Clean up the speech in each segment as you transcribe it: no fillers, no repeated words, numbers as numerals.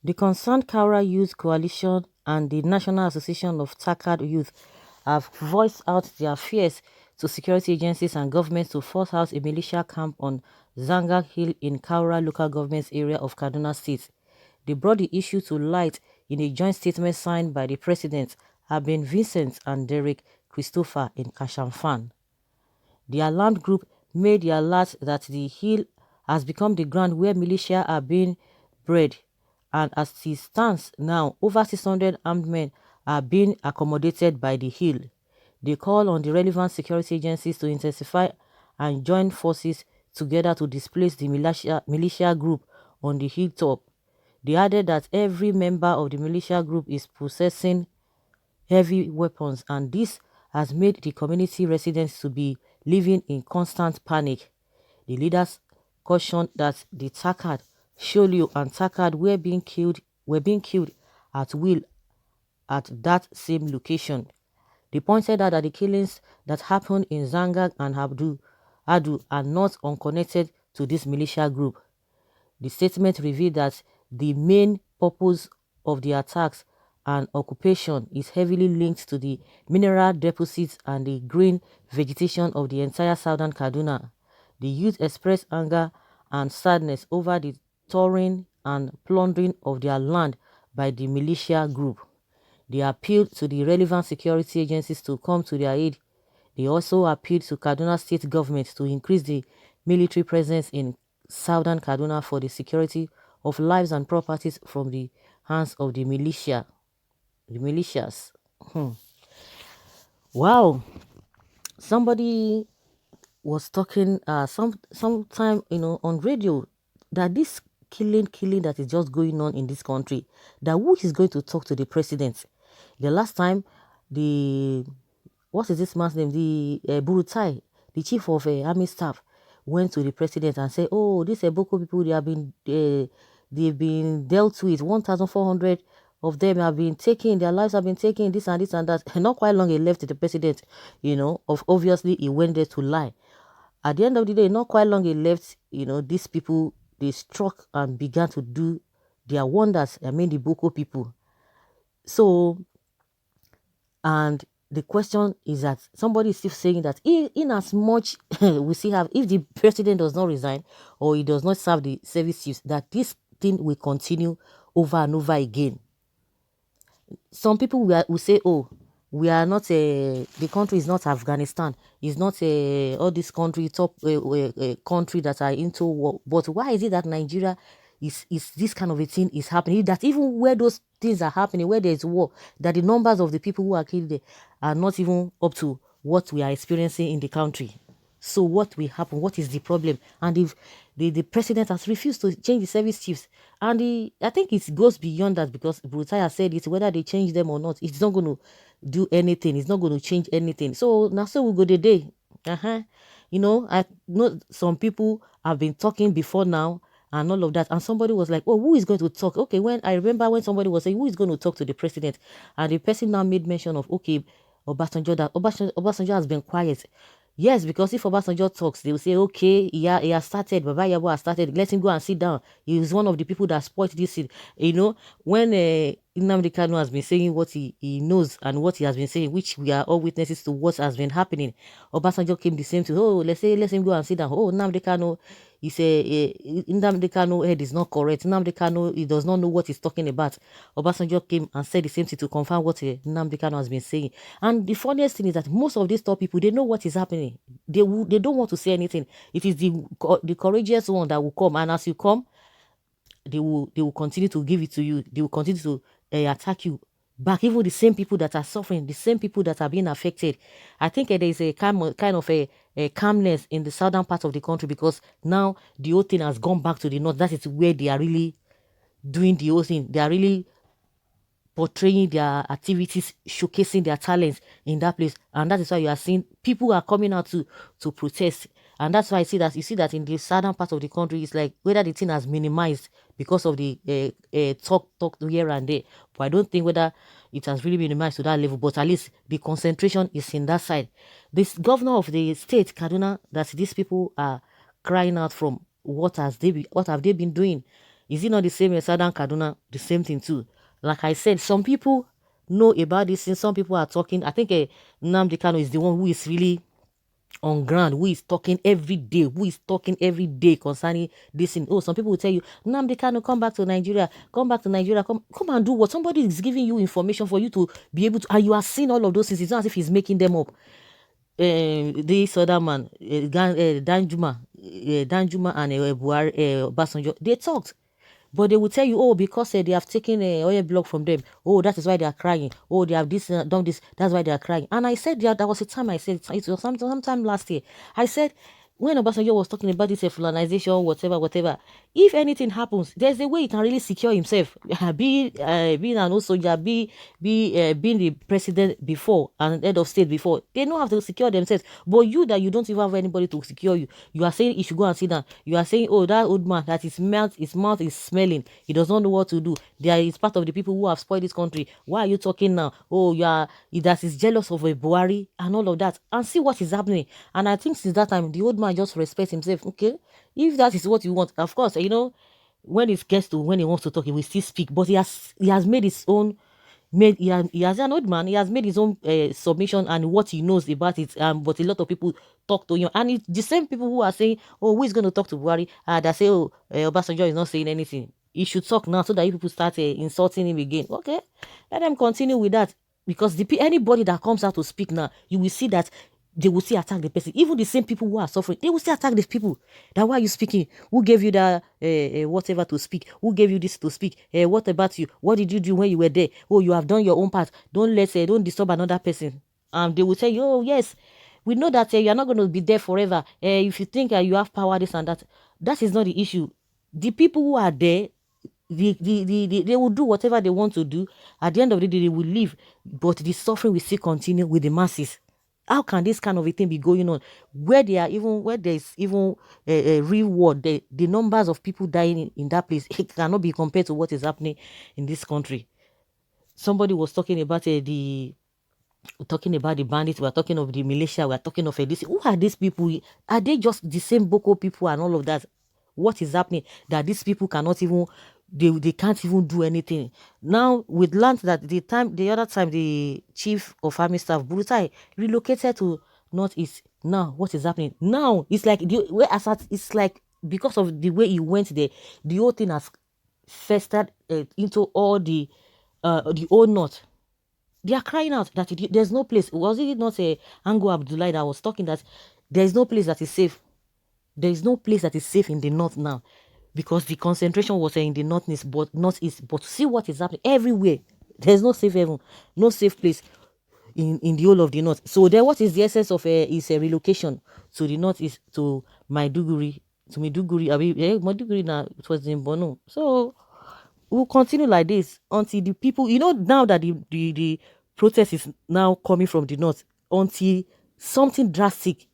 The concerned Kaura Youth Coalition and the National Association of Takad Youth have voiced out their fears to security agencies and governments to force out a militia camp on Zanga Hill in Kaura local government area of Kaduna State. They brought the issue to light in a joint statement signed by the President, Abin Vincent and Derek Christopher in Kashamfan. The alarmed group made the alert that the hill has become the ground where militia are being bred, and as it stands now, over 600 armed men are being accommodated by the hill. They call on the relevant security agencies to intensify and join forces together to displace the militia group on the hilltop. They added that every member of the militia group is possessing heavy weapons, and this has made the community residents to be living in constant panic. The leaders cautioned that the Takad, Sholio and Takad were being killed at will at that same location. They pointed out that the killings that happened in Zanga and Adu are not unconnected to this militia group. The statement revealed that the main purpose of the attacks and occupation is heavily linked to the mineral deposits and the green vegetation of the entire southern Kaduna. The youth expressed anger and sadness over the touring and plundering of their land by the militia group. They appealed to the relevant security agencies to come to their aid. They also appealed to Kaduna state government to increase the military presence in southern Kaduna for the security of lives and properties from the hands of the militias. Wow, somebody was talking sometime on radio that this killing that is just going on in this country, that who is going to talk to the president. The last time what is this man's name, the Burutai, the chief of army staff, went to the president and said, oh, these Boko people, they've been dealt with, 1,400 of them have been taken, their lives have been taken, this and this and that. Not quite long he left the president, obviously he went there to lie. At the end of the day, not quite long he left, these people, they struck and began to do their wonders. I mean, the Boko people. So, and the question is that somebody is still saying that in as much we still have, if the president does not resign or he does not serve the service chiefs, that this thing will continue over and over again. Some people will say, oh, we are not the country is not Afghanistan, it's not all this country top country that are into war. But why is it that Nigeria is this kind of a thing is happening, that even where those things are happening, where there is war, that the numbers of the people who are killed there are not even up to what we are experiencing in the country? So what will happen? What is the problem? And if the president has refused to change the service chiefs, and I think it goes beyond that, because Brutai has said it, whether they change them or not, it's not going to do anything. It's not going to change anything. So now, so we go the day. I know some people have been talking before now and all of that, and somebody was like, oh, who is going to talk? Okay, when I remember when somebody was saying, who is going to talk to the president, and the person now made mention of, okay, Obasanjo, that Obasanjo has been quiet. Yes, because if Obasanjo talks, they will say, okay, he has started, Baba Yabo has started, let him go and sit down. He is one of the people that spoiled this. When Nnamdi Kanu has been saying what he knows and what he has been saying, which we are all witnesses to what has been happening, Obasanjo came the same to, oh, let him go and sit down. Oh, Nnamdi Kanu, he said, Nnamdi Kanu head is not correct. Nnamdi Kanu, he does not know what he's talking about. Obasanjo came and said the same thing to confirm what Nnamdi Kanu has been saying. And the funniest thing is that most of these top people, they know what is happening. They don't want to say anything. It is the courageous one that will come, and as you come, they will continue to give it to you. They will continue to attack you back. Even the same people that are suffering, the same people that are being affected. I think there is a kind of a calmness in the southern part of the country, because now the whole thing has gone back to the north. That is where they are really doing the whole thing. They are really portraying their activities, showcasing their talents in that place. And that is why you are seeing people are coming out to protest. And that's why you see that in the southern part of the country, it's like whether the thing has minimized because of the talk here and there. But I don't think whether it has really minimized to that level. But at least the concentration is in that side. This governor of the state, Kaduna, that these people are crying out from, what have they been doing? Is it not the same in Southern Kaduna? The same thing too. Like I said, some people know about this and some people are talking. I think Nnamdi Kanu is the one who is really on ground, who is talking every day concerning this thing. Oh, some people will tell you, Nnamdi Kanu, come back to Nigeria, come and do what? Somebody is giving you information for you to be able to, and you are seeing all of those things. It's not as if he's making them up. This other man, Danjuma and Buhari, Basanjo, they talked. But they will tell you, oh, because they have taken a oil block from them. Oh, that is why they are crying. Oh, they have this done this. That's why they are crying. And I said, there was a time I said, it was sometime last year. I said, when Obasanjo was talking about this colonization, whatever, if anything happens, there's a way he can really secure himself. Being an old soldier, being the president before and head of state before, they know how to secure themselves. But you that you don't even have anybody to secure you, you are saying you should go and sit down. You are saying, oh, that old man, that his mouth is smelling. He does not know what to do. There is part of the people who have spoiled this country. Why are you talking now? Oh, that is jealous of a Buhari and all of that. And see what is happening. And I think since that time, the old man just respects himself. Okay, if that is what you want, of course, when it gets to when he wants to talk, he will still speak. But he has made his own. He has an old man. He has made his own submission and what he knows about it. But a lot of people talk to him, and it's the same people who are saying, "Oh, who is going to talk to Buhari?" That say, "Oh, Obasanjo is not saying anything. He should talk now, so that people start insulting him again." Okay, let them continue with that, because anybody that comes out to speak now, you will see that they will still attack the person. Even the same people who are suffering, they will still attack these people. That why are you speaking? Who gave you that whatever to speak? Who gave you this to speak? What about you? What did you do when you were there? Oh, you have done your own part. Don't disturb another person. They will tell you, oh yes, we know that you are not going to be there forever. If you think you have power, this and that, that is not the issue. The people who are there, they will do whatever they want to do. At the end of the day, they will leave, but the suffering will still continue with the masses. How can this kind of a thing be going on where there is even a real war? The numbers of people dying in that place, it cannot be compared to what is happening in this country. Somebody was talking about the bandits. We're talking of the militia. We're talking of this. Who are these people? Are they just the same Boko people and all of that? What is happening that these people cannot even, they can't even do anything? Now we learned that the other time the chief of army staff Burutai relocated to Northeast. Now what is happening? Now it's like it's like because of the way he went there, the whole thing has festered into all the old North. They are crying out that there's no place. Was it not a Ango Abdullah that was talking that there is no place that is safe? There is no place that is safe in the north now, because the concentration was in the northeast, but see what is happening everywhere. There's no safe haven, no safe place in the whole of the north. So then what is the essence of is a relocation to the northeast, to Maiduguri, Maiduguri now, it was in Bono. So we'll continue like this until the people, now that the protest is now coming from the north, until something drastic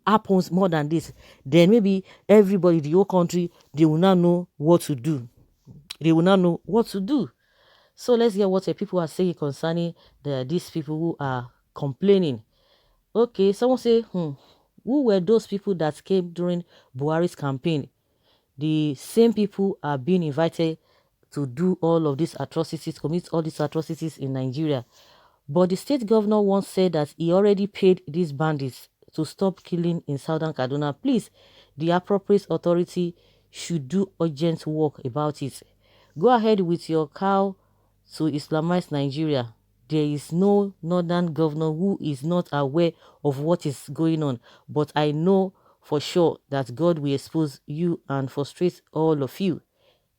happens more than this, then maybe everybody, the whole country, they will now know what to do. They will now know what to do. So let's hear what people are saying concerning these people who are complaining. Okay, someone say, who were those people that came during Buhari's campaign? The same people are being invited to do all of these atrocities, commit all these atrocities in Nigeria. But the state governor once said that he already paid these bandits to stop killing in southern Kaduna. Please, the appropriate authority should do urgent work about it. Go ahead with your cow to Islamize Nigeria. There is no northern governor who is not aware of what is going on. But I know for sure that God will expose you and frustrate all of you.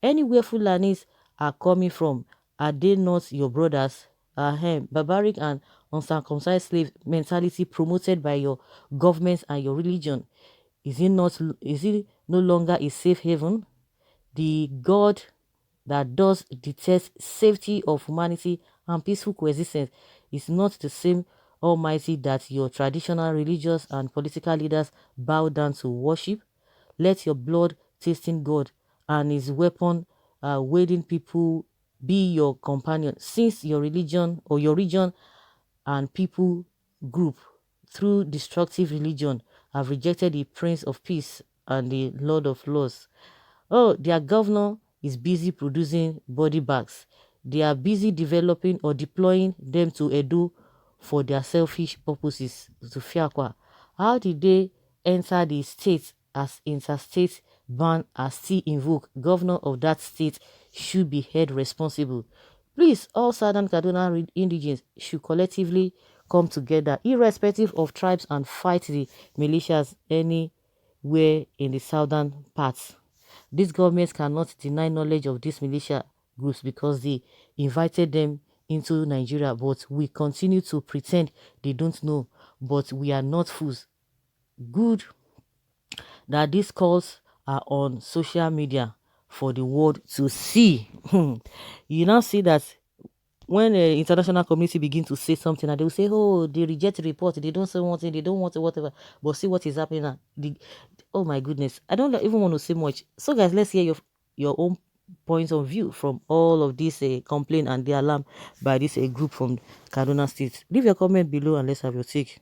Anywhere Fulanis are coming from, are they not your brothers? Barbaric and uncircumcised slave mentality promoted by your governments and your religion. Is it no longer a safe haven? The God that does detest safety of humanity and peaceful coexistence is not the same Almighty that your traditional religious and political leaders bow down to worship. Let your blood-tasting God and his weapon wielding people be your companion, since your religion or your region and people group through destructive religion have rejected the Prince of Peace and the Lord of Laws. Oh, their governor is busy producing body bags. They are busy developing or deploying them to Edo for their selfish purposes. To Fiakwa. How did they enter the state as interstate ban are still invoked? Governor of that state should be held responsible. Please, all Southern Kaduna indigents should collectively come together, irrespective of tribes, and fight the militias anywhere in the southern parts. These governments cannot deny knowledge of these militia groups because they invited them into Nigeria, but we continue to pretend they don't know. But we are not fools. Good that these calls are on social media for the world to see. You now see that when the international community begin to say something and they will say, oh, they reject the report, they don't say one thing, they don't want to whatever, but see what is happening now. Oh my goodness, I don't even want to say much. So guys, let's hear your own points of view from all of this complaint and the alarm by this group from Kaduna State. Leave your comment below and let's have your take.